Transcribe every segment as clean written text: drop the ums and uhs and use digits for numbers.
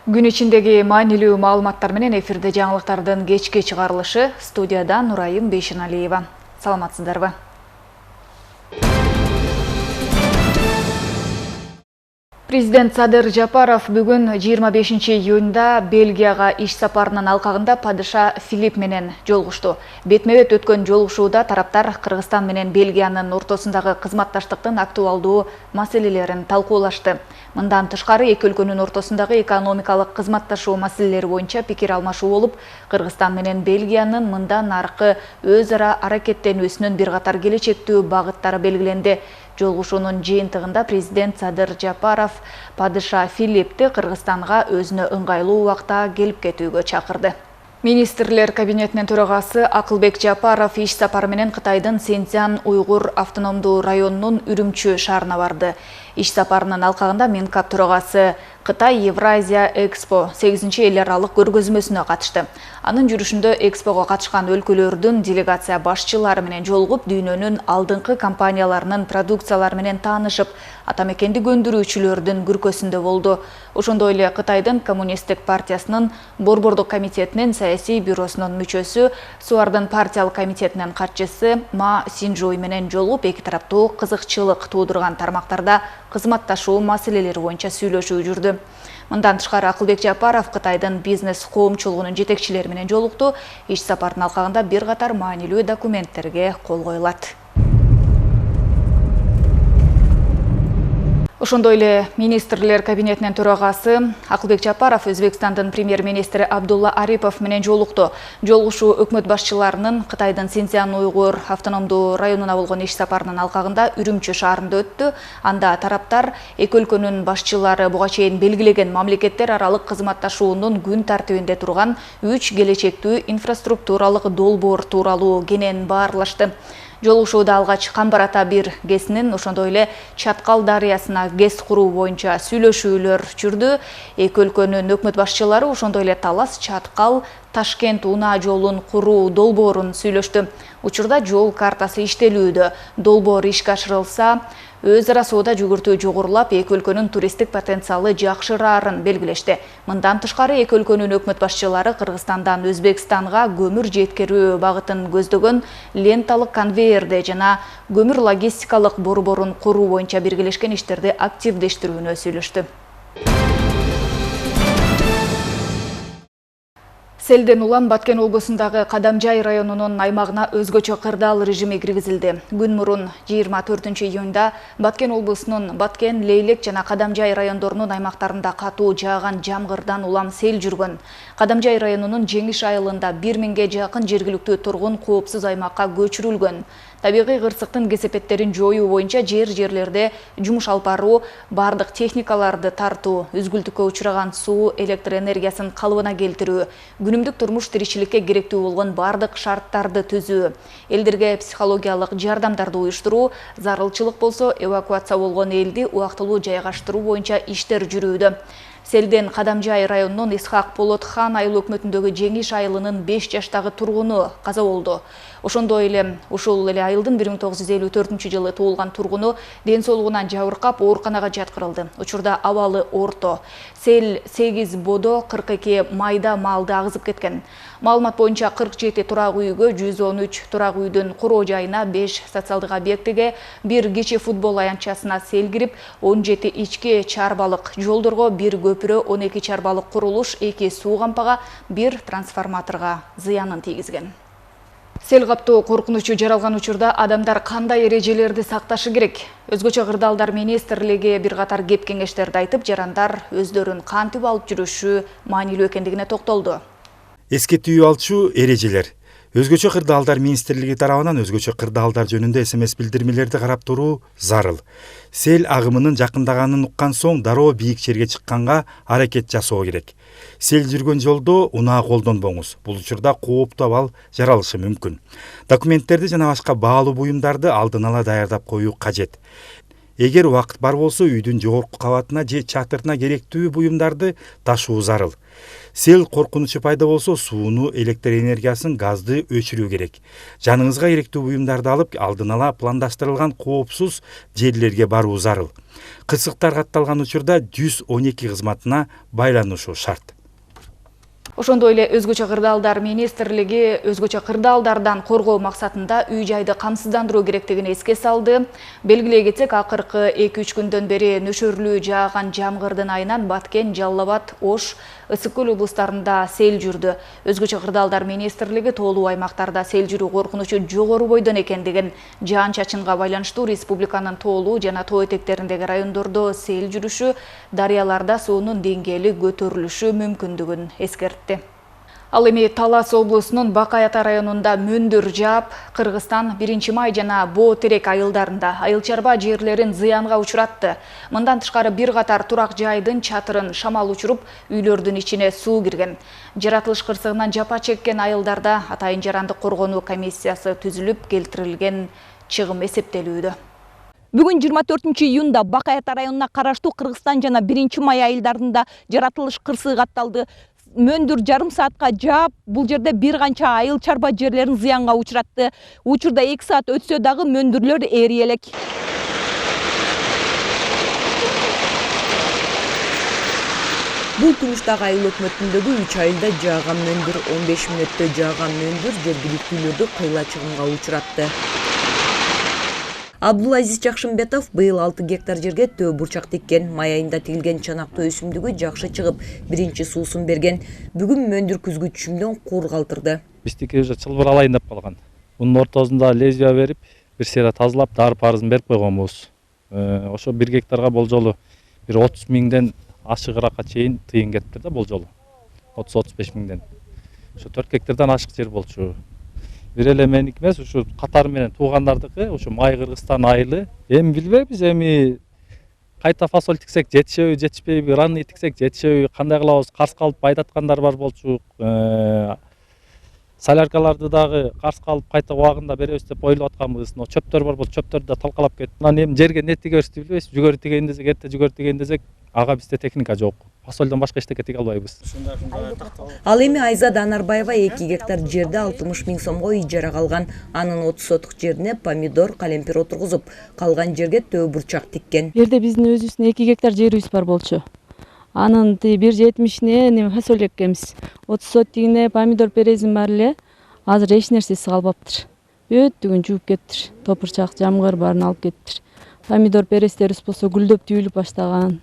Күн ичиндеги маанилүү маалыматтар менен эфирде жаңылыктардын кечки чыгарылышы. Студиядан Нурайым Бейшеналиева. Саламатсыздарбы? Президент Садыр Жапаров бүгүн 25-июнда Бельгияга иш сапарынын алкагында падыша Филипп менен жолугушту. Бетме-бет өткөн жолугушууда тараптар Кыргызстан менен Бельгиянын ортосундагы кызматташтыктын актуалдуу маселелерин талкуулашты. Мындан тышкары эки өлкөнүн ортосундагы экономикалык кызматташуу маселелери боюнча пикир алмашуу болуп, Кыргызстан менен Бельгиянын мындан аркы өз ара аракеттенүүсүнүн бир катар келечектүү багыттары белгиленди. Жолугушуунун жыйынтыгында президент Садыр Жапаров падыша Филиппти Кыргызстанга өзүнө ыңгайлуу убакта келип кетүүгө чакырды. Министрлер кабинетинин төрагасы Акылбек Жапаров иш сапары менен Кытайдын Синьцзян уйгур автономдуу районунун Үрүмчү шаарына барды. Иш сапарынын алкагында Минкап төрагасы Кытай Евразия Экспо 8-чи эл аралык көргөзмөсүнө катышты. Анын жүрүшүндө экспого катышкан өлкөлөрдүн делегация башчылары менен жолугуп, дүйнөнүн алдыңкы компанияларынын продукциялары менен таанышып, атамекенди көндүрүүчүлөрдүн күркөсүндө болду. Ошондой эле Кытайдын Коммунисттик партиясынын Борбордук комитетинин саясий бюросунун мүчөсү, Суардын партиялык комитетинин катчысы Ма Синжой менен жолугуп, эки тараптуу кызыкчылык туудурган тармактарда кызматташуу маселелери боюнча сүйлөшүү жүрдү. Мындан тышкары Акылбек Жапаров Кытайдын бизнес коомчулугунун жетекчилери менен жолукту. Иш сапардын алкагында бир катар маанилүү документтерге кол коюлат. Ошондой эле министрлер кабинетинин төрагасы Акылбек Жапаров Өзбекстандын премьер-министри Абдулла Арипов менен жолукту. Жолугушуу өкмөт башчыларынын Кытайдын Синьцзян уйгур автономдуу районуна болгон иш сапарынын алкагында Үрүмчү шаарында өттү. Анда тараптар эки өлкөнүн башчылары буга чейин белгилеген мамлекеттер аралык кызматташуунун күн тартибинде турган 3 келечектүү инфраструктуралык долбоор тууралуу кенен баарлашты. Жолугушууда алгач Камбар ата бир ГЭСинин, ошондой эле Чаткал дарыясына ГЭС куруу боюнча сүйлөшүүлөр жүрдү. Эки өлкөнүн өкмөт башчылары ошондой эле Талас Чаткал Ташкент унаа жолун куруу долбоорун сүйлөштү. Учурда жол картасы иштелүүдө. Долбоор ишке ашырылса, өз ара соода жүгүртүү жогорулап, эки өлкөнүн туристтик потенциалы жакшыраарын белгилешти. Мындан тышкары эки өлкөнүн өкмөт башчылары Кыргызстандан Өзбекстанга көмүр жеткирүү багытын көздөгөн ленталык конвейерде жана көмүр логистикалык борборун куруу боюнча биргелешкен иштерди активдештирүүнү сүйлөштү. Селден улам Баткен облусундагы Кадамжай районунун аймагына өзгөчө кырдаал режими киргизилди. Күн мурун 24-июнда Баткен облусунун Баткен, Лейлек жана Кадамжай райондорунун аймактарында катуу жааган жамгырдан улам сел жүргөн. Кадамжай районунун Жеңиш айылында 1000-ге жакын жергиликтүү тургун коопсуз аймакка көчүрүлгөн. Табигый кырсыктын кесепеттерин жоюу боюнча жерлерде жумуш алып баруу, бардык техникаларды тартуу, үзгүлтүккө учураган суу, электр энергиясын калыбына келтирүү, күнүмдүк турмуш тиричиликке керектүү болгон бардык шарттарды түзүү, элдерге психологиялык жардамдарды уюштуруу, зарылчылык болсо эвакуация болгон элди убактылуу жайгаштыруу боюнча иштер жүрүүдө. Селден Кадамжай районунун Исхак Болотхан айыл өкмөтүндөгү Жеңиш айылынын 5 жаштагы тургуну каза болду. Ошондой эле ушул эле айылдын 1954-жылы туулган тургуну ден соолугунан жабыркап ооруканага жаткырылды. Учурда абалы орто. Сел 8 бодо 42 майда малды агызып кеткен. Маалымат боюнча 47 турак үйгө, 113 турак үйдүн куроо жайына, 5 социалдык объектиге, 1 кичи футбол аянтчасына сел кирип, 17 ички чарбалык жолдорго, 1 көпүрө, 12 чарбалык курулуш, 2 суу кампага, 1 трансформаторго зыянын тийгизген. Сел каптоо коркунучу жаралган учурда адамдар кандай эрежелерди сакташы керек? Өзгөчө кырдаалдар министрлиги бир катар кеп кеңештерди айтып, жарандар өздөрүн кантип алып жүрүшү маанилүү экендигине токтолду. Эскертүү алчу эрежелер. Өзгөчө кырдаалдар министрлиги тарабынан өзгөчө кырдаалдар жөнүндө СМС билдирмелерди карап туруу зарыл. Сел агымынын жакындаганын уккан соң дароо бийик жерге чыкканга аракет жасоо керек. Сел жүргөн жолдо унаа колдонбоңуз. Бул учурда кооптуу абал жаралышы мүмкүн. Документтерди жана башка баалуу буюмдарды алдын ала даярдап коюу кажет. Эгер убакыт бар болсо, үйдүн жогорку кабатына же чатырына керектүү буюмдарды ташуу зарыл. Сел коркунучу пайда болсо сууну, электр энергиясын, газды өчүрүү керек. Жаныңызга керектүү буюмдарды алып, алдын ала пландаштырылган коопсуз жерлерге баруу зарыл. Кырсыктар катталган учурда 112 кызматына байланышуу шарт. Ошондой эле өзгөчө кырдаалдар министрлиги өзгөчө кырдаалдардан коргоо максатында үй-жайды камсыздандыруу керектигин эске салды. Белгилей кетсек, акыркы 2-3 күндөн бери нөшөрлүү жааган жамгырдын айынан Баткен, Жалал Абад, Ош, Ысык Көл облустарында сел жүрдү. Өзгөчө кырдаалдар министрлиги тоолуу аймактарда сел жүрүү коркунучу жогору бойдон экендигин, жаан-чачынга байланыштуу республиканын тоолуу жана тоо этектериндеги райондордо сел жүрүшү, дарыяларда суунун деңгээли көтөрүлүшү мүмкүндүгүн эскертти. Ал эми Талас облусунун Бакай Ата районунда мөндүр жаап, Кыргызстан 1-май жана Боо Терек айылдарында айыл чарба жерлерин зыянга учуратты. Мындан тышкары бир катар турак жайдын чатырын шамал учуруп, үйлөрдүн ичине суу кирген. Жаратылыш кырсыгынан жапа чеккен айылдарда атайын жарандык коргонуу комиссиясы түзүлүп, келтирилген чыгым эсептелүүдө. Бүгүн 24-июнда Бакай Ата районуна караштуу Кыргызстан жана 1-май айылдарында жаратылыш кырсыгы катталды. Мөндүр жарым саатка жаап, бул жерде бир канча айыл чарба жерлерин зыянга учуратты. Учурда 2 саат өтсө дагы мөндүрлөр эри элек. Бул күмүштагы айыл өкмөтүндөгү 3 айылда жааган мөндүр, 15 мүнөттө жааган мөндүр жергиликтүүлөрдү кыйла чыгымга учуратты. Абдулазиз Жакшымбетов быйыл 6 гектар жерге төө бурчак теккен. Май айында тигилген чанактуу өсүмдүгү жакшы чыгып, биринчи суусун берген. Бүгүн мөндүр күзгү түшүмдөн куур калтырды. Биздики уже чылбыр алайын деп калган. Мунун ортосунда лезвия берип, бир сыйра тазалап, дары парызын берип койгонбуз. Ошо 1 гектарга болжолу бир 30 миңден ашыгыракка чейин тыйын кетиптир да болжолу. 30-35 миңден. Ошо 4 гектардан ашык жер болчу. Бир эле меники эмес, ушу катары менен туугандардыкы, ушу Май Кыргызстан айылы. Эми билбейбиз, эми кайта фасоль тиксек жетишеби, жетишпейби, ранный тиксек жетишеби, кандай кылабыз? Карс калып байдаткандар бар болчу. Соляркаларды дагы карс калып кайта убагында беребиз деп ойлоп атканбыз. Но чөптөр бар болчу, чөптөрдү да талкалап кетти. Анан эми жерге не тигебиз билбейбиз. Жүгөрү тигейин десек, эрте жүгөрү тигейин десек, ага бизде техника жок. Фасолдон башка эчтеке тиге албайбыз. Ал эми Айзада Анарбаева 2 гектар жерде 60 миң сомго ижарага алган. Анын 30 сотук жерине помидор, калемпир отургузуп, калган жерге төө бурчак тиккен. Жерде биздин өзүбүздүн 2 гектар жерибиз бар болчу. Анын 170-не фасоль эккенбиз. 30 сотигине помидор перезим бар эле. Азыр эч нерсеси калбаптыр. Бүттүгүн жууп кетиптир. Топурчак, жамгыр баарын алып кетиптир. Помидор перестерибиз болсо гүлдөп түйүлүп баштаган.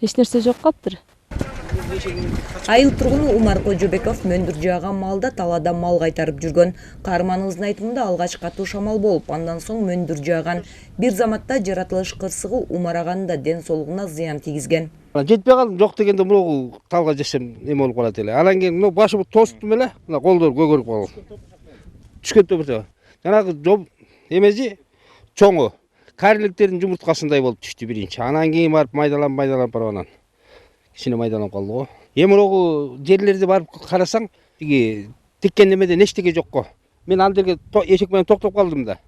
Эч нерсе жок калыптыр. Айыл тургуну Умар Кожобеков мөндүр жааган малда талаада мал кайтарып жүргөн. Каарманыбыздын айтымында алгач катуу шамал болуп, андан соң мөндүр жааган. Бир заматта жаратылыш кырсыгы Умар аганын да ден соолугуна зыян тийгизген. Жетпей калдым, жок дегенде муру талга жесем эме болуп калат эле. Анан кийин мына башымды тостум эле, мына колдор көгөрүп калды. Түшкөндө бир жанагы эмеси чоңу кариликтердин жумурткасындай болуп түштү биринчи. Анан кийин барып майдаланып барып анан кичине майдаланып калды го. Эми рогу жерлерди барып карасаң, тиги тиккен немеден эчтеке жок го. Мен ал жерге эшек менен токтоп калдым да.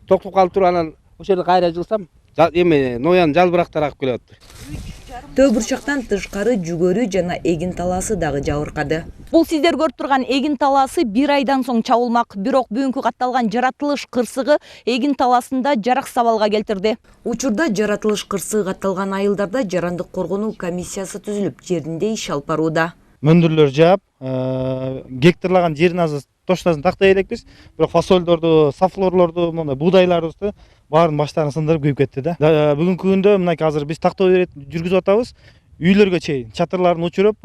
Токтоп калып туруп анан ошол жерде кайра жылсам, эме ноян жалбырактар агып келип атты. Төө бурчактан тышкары жүгөрү жана эгин талаасы дагы жабыркады. Бул сиздер көрүп турган эгин талаасы 1 айдан соң чабылмак. Бирок бүгүнкү катталган жаратылыш кырсыгы эгин талаасында жарак сабалга келтирди. Учурда жаратылыш кырсыгы катталган айылдарда жарандык коргонуу комиссиясы түзүлүп, жеринде иш алып барууда. Мөндүрлөр жаап, гектарлаган жерин азыр тоштасын тактай элекпиз. Бирок фасольдорду, сафлорлорду, мына буудайларыбызды баарын баштарын сындырып күйүп кетти да. Бүгүнкү күндө мынакей азыр биз тактоо жүргүзүп атабыз. Үйлөргө чейин чатырларын учуруп,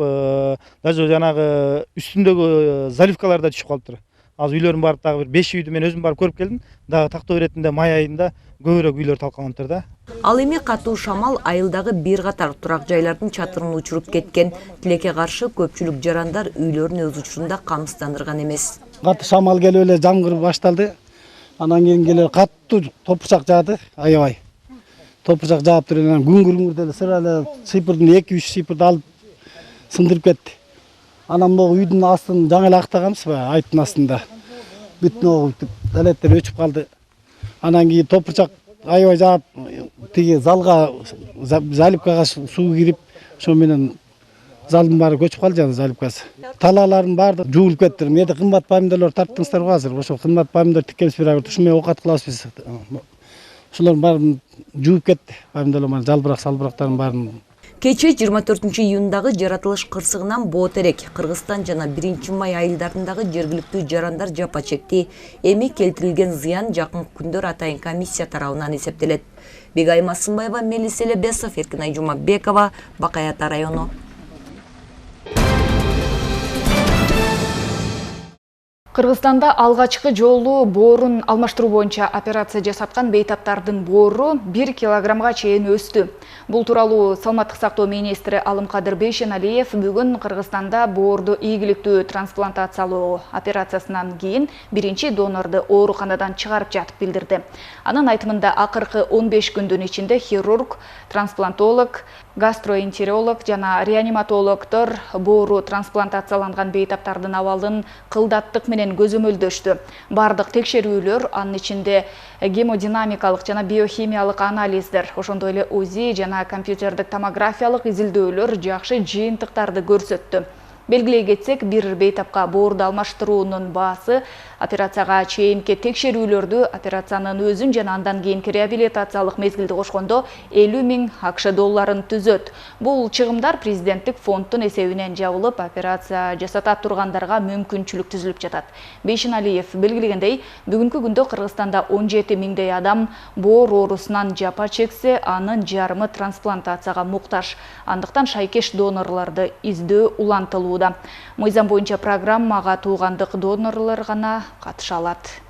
даже жанагы үстүндөгү заливкалар да түшүп калыптыр. Азыр үйлөрүн барып дагы бир 5 үйдү мен өзүм барып көрүп келдим. Дагы тактоо иретинде май айында көбүрөөк үйлөр талкаланыптыр да. Ал эми катуу шамал айылдагы бир катар турак жайлардын чатырын учуруп кеткен. Тилекке каршы көпчүлүк жарандар үйлөрүн өз учурунда камсыздандырган эмес. Катуу шамал келип эле жамгыр башталды. Анан кийин келе катуу топурчак жаады, аябай. Топурчак жаап туруп эле күңгүрүңүрдө эле сыра эле сыйпырдын 2-3 сыйпырды алып сындырып кетти. Анан могу үйдүн астын жаңы эле актаганбыз ба, айыптын астында. Бүтүн огу далеттер өчүп калды. Анан кийин топурчак аябай жаап тиги залга заливкага суу кирип, ошо менен Залдын баары көчүп калды жана заливкасы. Талаалардын баары жуулуп кетти. Мээде кымбат помидорлор тарттыңыздарбы азыр? Ошо кымбат помидор тиккенбиз бир агыр ушуну менен оокат кылабыз биз. Ошолордун баарын жууп кетти. Помидорлор жалбырак салбырактардын баарын. Кече 24-июндагы жаратылыш кырсыгынан боо терек Кыргызстан жана 1-май айылдарындагы жергиликтүү жарандар жапа чекти. Эми келтирилген зыян жакын күндөр атайын комиссия тарабынан эсептелет. Бегай Масымбаева, Мелис Элебесов, Эркинай Жумабекова, Бакай Ата району. Кыргызстанда алгачкы жолу боорун алмаштыруу боюнча операция жасаткан бейтаптардын боору 1 килограммга чейин өстү. Бул тууралуу Саламаттык сактоо министри Алымкадыр Бейшеналиев бүгүн Кыргызстанда боорду ийгиликтүү трансплантациялоо операциясынан кийин биринчи донорду ооруканадан чыгарып жатып билдирди. Анын айтымында акыркы 15 күндүн ичинде хирург, трансплантолог, гастроэнтеролог жана реаниматологдор боору трансплантацияланган бейтаптардын абалын кылдаттык менен көзөмөлдөштү. Бардык текшерүүлөр, анын ичинде гемодинамикалык жана биохимиялык анализдер, ошондой эле УЗИ жана компьютердик томографиялык изилдөөлөр жакшы жыйынтыктарды көрсөттү. Белгилей кетсек, бир бейтапка боорду алмаштыруунун баасы операцияга чейинки текшерүүлөрдү, операциянын өзүн жана андан кийинки реабилитациялык мезгилди кошкондо 50 000 АКШ долларын түзөт. Бул чыгымдар президенттик фонддун эсебинен жабылып, операция жасата тургандарга мүмкүнчүлүк түзүлүп жатат. Бейшеналиев белгилегендей, бүгүнкү күндө Кыргызстанда 17 000 адам боор оорусунан жапа чексе, анын жарымы трансплантацияга муктаж. Андыктан шайкеш донорлорду издөө улантылууда. Мыйзам боюнча программага туугандык донорлор гана катыша алат.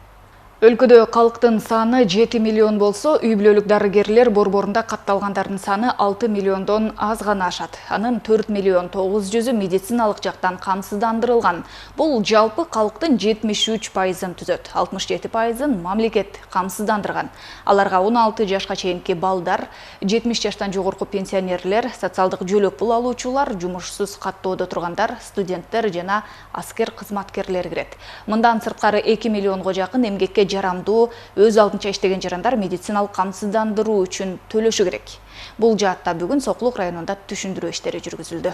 Өлкөдө калктын саны 7 миллион болсо, үй бүлөлүк дарыгерлер борборунда катталгандардын саны 6 миллиондон аз гана ашат. Анын 4 миллион 900-ü медициналык жактан камсыздандырылган. Бул жалпы калктын 73%-ын түзөт. 67%-ын мамлекет камсыздандырган. Аларга 16 жашка чейинки балдар, 70 жаштан жогорку пенсионерлер, социалдык жөлөк пул алуучулар, жумушсуз каттоодо тургандар, студенттер жана аскер кызматкерлер кирет. Мындан сырткары 2 миллионго жакын эмгекке жарамдуу, өз алдынча иштеген жарандар медициналык камсыздандыруу үчүн төлөшү керек. Бул жаатта бүгүн Сокулук районунда түшүндүрүү иштери жүргүзүлдү.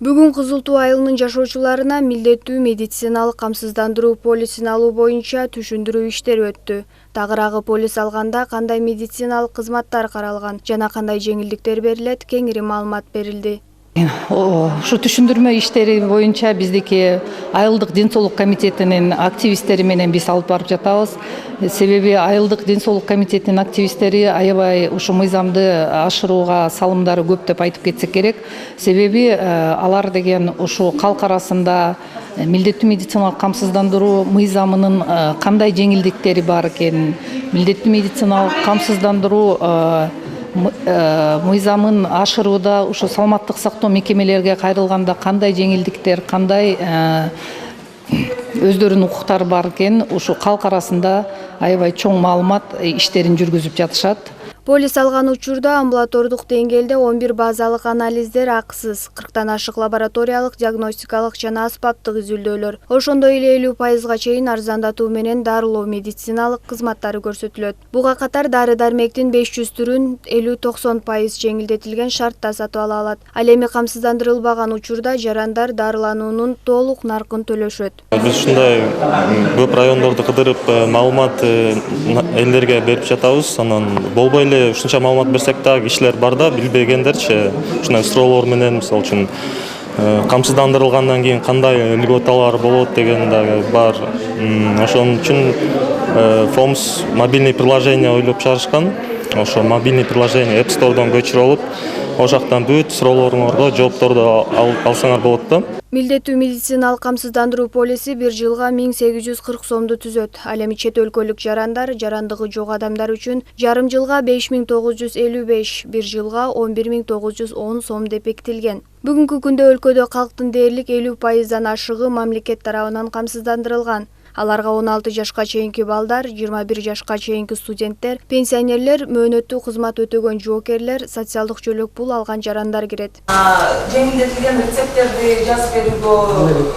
Бүгүн Кызыл Туу айылынын жашоочуларына милдеттүү медициналык камсыздандыруу полисин алуу боюнча түшүндүрүү иштери өттү. Тагыраагы полис алганда кандай медициналык кызматтар каралган жана кандай жеңилдиктер берилет, кеңири маалымат берилди. Ушу түшүндүрмө иштери боюнча биздики айылдык ден соолук комитетинин активисттери менен биз алып барып жатабыз. Себеби айылдык ден соолук комитетинин активисттери аябай ушу мыйзамды ашырууга салымдары көп деп айтып кетсек керек. Себеби алар деген ушу калк арасында милдеттүү медициналык камсыздандыруу мыйзамынын кандай жеңилдиктери бар экенин, милдеттүү медициналык камсыздандыруу мыйзамын ашырууда ушу саламаттык сактоо мекемелерге кайрылганда кандай жеңилдиктер, кандай өздөрүнүн укуктары бар экен, ушу калк арасында аябай чоң маалымат иштерин жүргүзүп жатышат. Полис алган учурда амбулатордук деңгээлде 11 базалык анализдер акысыз, 40тан ашык лабораториялык, диагностикалык жана аспаптык изилдөөлөр. Ошондой эле 50%га чейин арзандатуу менен дарылоо медициналык кызматтары көрсөтүлөт. Буга катар дары-дармектин 500 түрүн 50-90% жеңилдетилген шартта сатып ала алат. Ал эми камсыздандырылбаган учурда жарандар дарылануунун толук наркын төлөшөт. Биз ушундай көп райондорду кыдырып маалымат элдерге берип жатабыз. Анан болбой ушунча маалымат берсек да кишилер бар да билбегендерчи ушундай суроолор менен мисалы үчүн камсыздандырылгандан кийин кандай льготалар болот деген дагы бар. Ошон үчүн ФОМС мобильный приложение ойлоп чыгарышкан. Ошо мобильный приложение App Store'дон көчүрүп алып, ошол жактан бүт суроолоруңорго жоопторду алсаңар болот да. Милдеттүү медициналык камсыздандыруу полиси бир жылга 1840 сомду түзөт. Ал эми чет өлкөлүк жарандар, жарандыгы жок адамдар үчүн жарым жылга 5955, бир жылга 11910 сом деп бекитилген. Бүгүнкү күндө өлкөдө калктын дээрлик 50%дан ашыгы мамлекет тарабынан камсыздандырылган. Аларга 16 жашка чейинки балдар, 21 жашка чейинки студенттер, пенсионерлер, мөөнөттүү кызмат өтөгөн жоокерлер, социалдык жөлөк пул алган жарандар кирет. Жеңилдетилген рецепттерди жазып берүүгө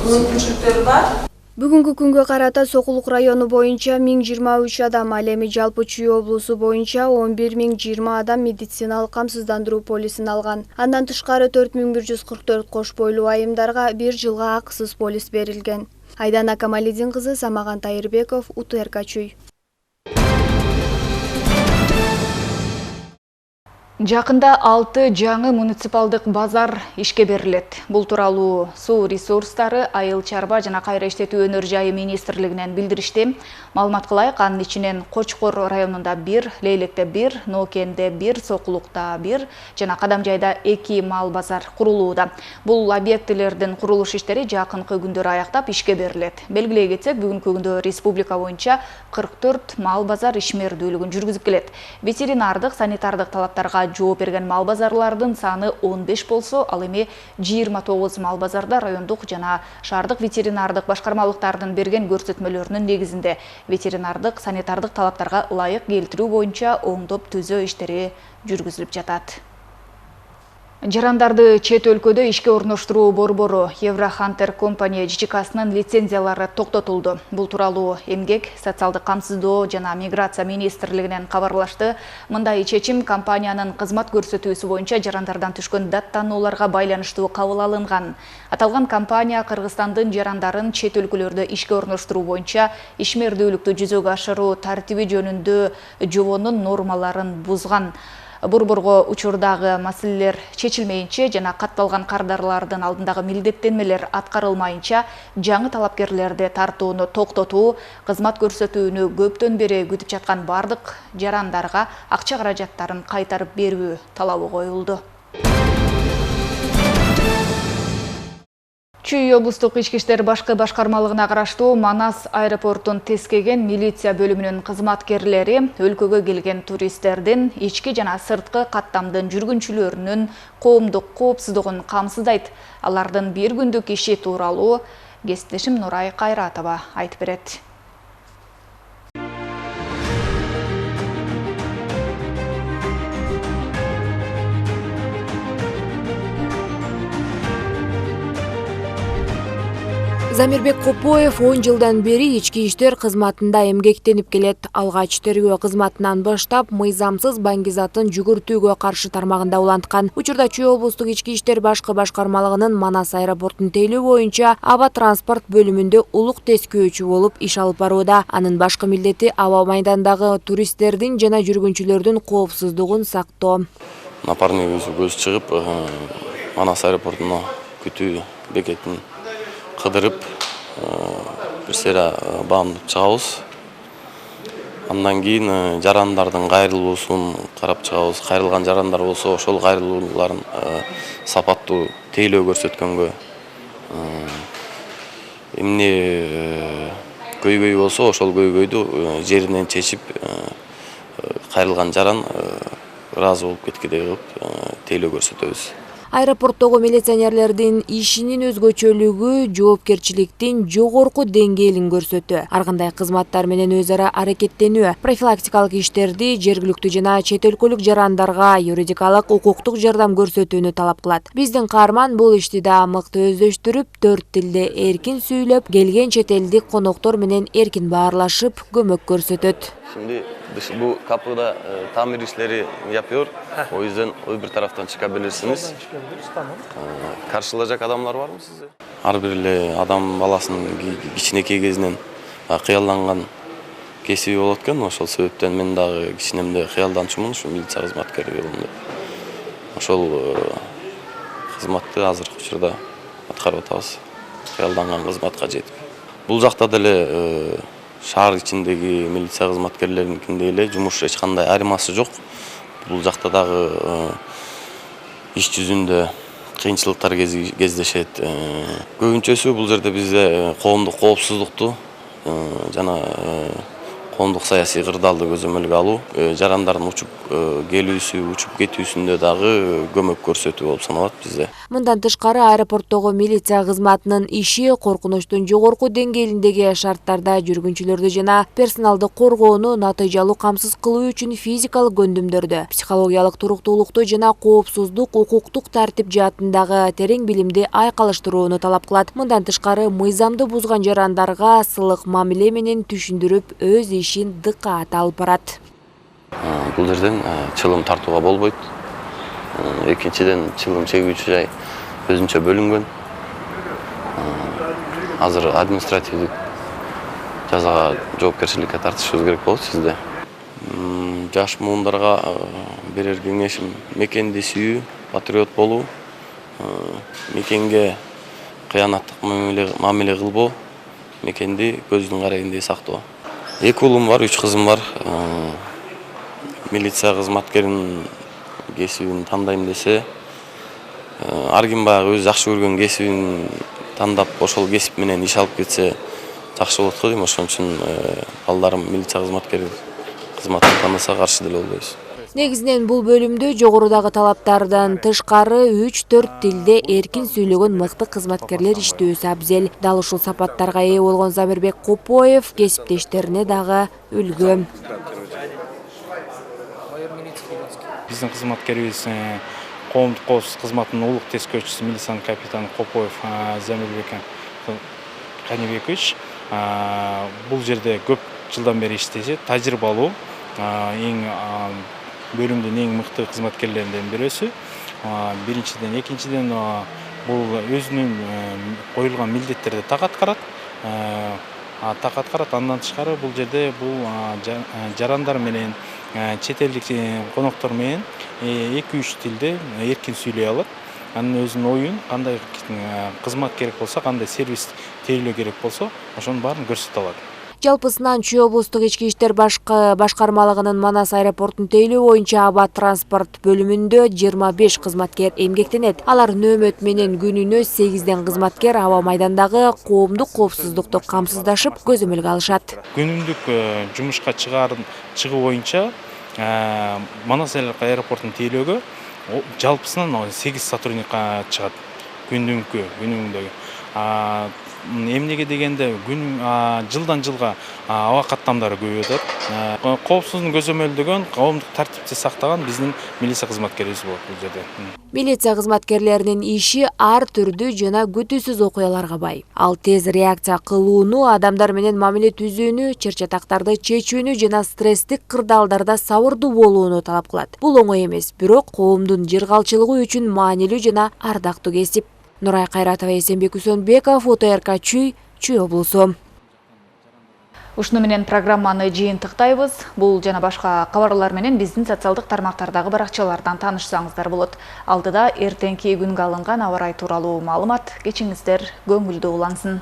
мүмкүнчүлүктөр бар. Бүгүнкү күнгө карата Сокулук району боюнча 1023 адам, ал эми жалпы Чүй облусу боюнча 11020 адам медициналык камсыздандыруу полисин алган. Андан тышкары 4144 кош бойлуу айымдарга 1 жылга акысыз полис берилген. Айдана Камалидин кызы, Самаган Тайырбеков, УТРК Чүй. Жакында 6 жаңы муниципалдык базар ишке берилет. Бул тууралуу Суу ресурстары, Айыл чарба жана кайра иштетүү өнөр жайы министрлигинен билдиришти. Маалымат кылайык, анын ичинен Кочкор районунда 1, Лейлекте 1, Ноокенде 1, Сокулукта 1 жана Кадамжайда 2 мал базар курулууда. Бул объектилердин курулуш иштери жакынкы күндөр аяктап ишке берилет. Белгилей кетсек, бүгүнкү күндө республика боюнча 44 мал базар ишмердүүлүгүн жүргүзүп келет. Ветеринардык, санитардык талаптарга жооп берген мал базарлардын саны 15 болсо, ал эми 29 мал базарда райондук жана шаардык ветеринардык башкармалыктардын берген көрсөтмөлөрүнүн негизинде ветеринардык, санитардык талаптарга ылайык келтирүү боюнча оңдоп түзөө иштери жүргүзүлүп жатат. Жарандарды чет өлкөдө ишке орноштуруу борбору Еврохантер компания ЖЧКсынын лицензиялары токтотулду. Бул тууралуу Эмгек, социалдык камсыздоо жана миграция министрлигинен кабарлашты. Мындай чечим компаниянын кызмат көрсөтүүсү боюнча жарандардан түшкөн даттанууларга байланыштуу кабыл алынган. Аталган компания Кыргызстандын жарандарын чет өлкөлөрдө ишке орноштуруу боюнча ишмердүүлүктү жүзөгө ашыруу тартиби жөнүндө жобонун нормаларын бузган. Борборго учурдагы маселелер чечилмейинче жана катталган кардарлардын алдындагы милдеттенмелер аткарылмайынча жаңы талапкерлерди тартууну токтотуу, кызмат көрсөтүүнү көптөн бери күтүп жаткан бардык жарандарга акча каражаттарын кайтарып берүү талабы коюлду. Чүй облустук ички иштер башкы башкармалыгына караштуу Манас аэропортун тескеген милиция бөлүмүнүн кызматкерлери өлкөгө келген туристтердин ички жана сырткы каттамдын жүргүнчүлөрүнүн коомдук коопсуздугун камсыздайт. Алардын бир күндүк иши тууралуу кесиптешим Нурай Кайратова айтып берет. Замирбек Копоев 10 жылдан бери ички иштер кызматында эмгектенип келет. Алгач тергөө кызматынан баштап мыйзамсыз баңгизатын жүгүртүүгө каршы тармагында уланткан. Учурда Чүй облустук ички иштер башкы башкармалыгынын Манас аэропортун тейлөө боюнча аба транспорт бөлүмүндө улук тескөөчү болуп иш алып барууда. Анын башкы милдети аба майдандагы туристтердин жана жүргүнчүлөрдүн коопсуздугун сактоо. Напарник көз чыгып Манас аэропортуна күтүү бекетин кыдырып, бир сера баамдып чыгабыз. Андан кийин жарандардын кайрылуусун карап чыгабыз. Кайрылган жарандар болсо, ошол кайрылууларын сапаттуу тейлөө көрсөткөнгө, эмне көйгөй болсо, ошол көйгөйдү жеринен чечип, кайрылган жаран ыраазы болуп кеткидей кылып тейлөө көрсөтөбүз. Аэропорттогу милиционерлердин ишинин өзгөчөлүгү жоопкерчиликтин жогорку деңгээлин көрсөтө. Ар кандай кызматтар менен өз ара аракеттенүү, профилактикалык иштерди жергиликтүү жана чет өлкөлүк жарандарга юридикалык укуктук жардам көрсөтүүнү талап кылат. Биздин каарман бул ишти да мыкты өздөштүрүп, 4 тилде эркин сүйлөп, келген чет элдик коноктор менен эркин баарлашып, көмөк көрсөтөт. Şimdi bu kapıda tamir işleri yapıyor. O yüzden öbür taraftan çıkabilirsiniz. Karşılayacak adamlar var mı size? Har bir adam balasının kичинекей кезинен кыялланган кесиби болот экен. Ошол себептен мен дагы кичинемде кыялданчумун ушу милиция кызматкери жолунда. Ошол кызматты азыркы учурда аткарып атабыз. Кыялданган кызматка жетип. Бул жакта деле шаар ичиндеги милиция кызматкерлеринкиндей эле жумуш эч кандай айырмасы жок. Бул жакта дагы иш жүзүндө кыйынчылыктар кездешет. Көбүнчөсү бул жерде бизде коомдук коопсуздукту жана коомдук саясий кырдаалды көзөмөлгө алуу, жарандардын учуп келүүсү, учуп кетүүсүндө дагы көмөк көрсөтүү болуп саналат бизде. Мындан тышкары аэропорттогу милиция кызматынын иши коркунучтун жогорку деңгээлиндеги шарттарда жүргүнчүлөрдү жана персоналды коргоону натыйжалуу камсыз кылуу үчүн физикалык көндүмдөрдү, психологиялык туруктуулукту жана коопсуздук, укуктук тартип жаатындагы терең билимди айкалыштырууну талап кылат. Мындан тышкары мыйзамды бузган жарандарга сылык мамиле менен түшүндүрүп өз ишин дыкаат алып барат. Бул жерден чылым тартууга болбойт. Экинчиден чылым чегүүчү жай өзүнчө бөлүнгөн. Азыр административдик жазага жоопкерчиликке тартышыбыз керек болот сизде. Жаш муундарга берер кеңешим мекенди сүйүү, патриот болуу, мекенге кыянаттык мамиле кылбоо, мекенди көздүн карегиндей сактоо. 2 уулум бар, 3 кызым бар. Милиция кызматкеринин кесибин тандайм десе, ар ким баягы өз жакшы көргөн кесибин тандап, ошол кесип менен иш алып кетсе жакшы болот го дейм. Ошон үчүн балдарым милиция кызматкери кызматын тандаса каршы деле болбойбуз. Негизинен бул бөлүмдө жогорудагы талаптардан тышкары 3-4 тилде эркин сүйлөгөн мыкты кызматкерлер иштөөсү абзел. Дал ушул сапаттарга ээ болгон Замирбек Копоев кесиптештерине дагы үлгү. Биздин кызматкерибиз коомдук коопсуздук кызматынын улук тескөөчүсү милициянын капитаны Копоев Замирбек Канибекович бул жерде көп жылдан бери иштешет, тажрыйбалуу, бөлүмдүн эң мыкты кызматкерлеринен бирөөсү. Биринчиден, экинчиден бул өзүнүн коюлган милдеттерди так аткарат. Андан тышкары бул жерде бул жарандар менен чет элдик коноктор менен 2-3 тилде эркин сүйлөй алат. Анын өзүнүн оюн, кандай кызмат керек болсо, кандай сервис тейлөө керек болсо, ошонун баарын көрсөтө алат. Жалпысынан Чүй облустук ички иштер башкармалыгынын Манас аэропортун тейлөө боюнча аба транспорт бөлүмүндө 25 кызматкер эмгектенет. Алар нөөмөт менен күнүнө 8ден кызматкер аба майдандагы коомдук коопсуздукту камсыздашып көзөмөлгө алышат. Күнүмдүк жумушка чыгуу боюнча Манас аэропортун тейлөөгө жалпысынан 8 сотрудник чыгат күнүмдөгү. Эмнеге дегенде жылдан жылга аба каттамдары көбөйүп атат. Коопсуздуктун көзөмөлдөгөн, коомдук тартипти сактаган биздин милиция кызматкерибиз болот бул жерде. Милиция кызматкерлеринин иши ар түрдүү жана күтүүсүз окуяларга бай. Ал тез реакция кылууну, адамдар менен мамиле түзүүнү, чыр-чатактарды чечүүнү жана стресстик кырдаалдарда сабырдуу болууну талап кылат. Бул оңой эмес, бирок коомдун жыргалчылыгы үчүн маанилүү жана ардактуу кесип. Нурай Кайратова, Эсенбек Үсөнбеков, ОТРК Чүй облусу. Ушуну менен программаны жыйынтыктайбыз. Бул жана башка кабарлар менен биздин социалдык тармактардагы баракчалардан таанышсаңыздар болот. Алдыда эртеңки күнгө алынган аба ырайы тууралуу маалымат. Кечиңиздер көңүлдүү улансын.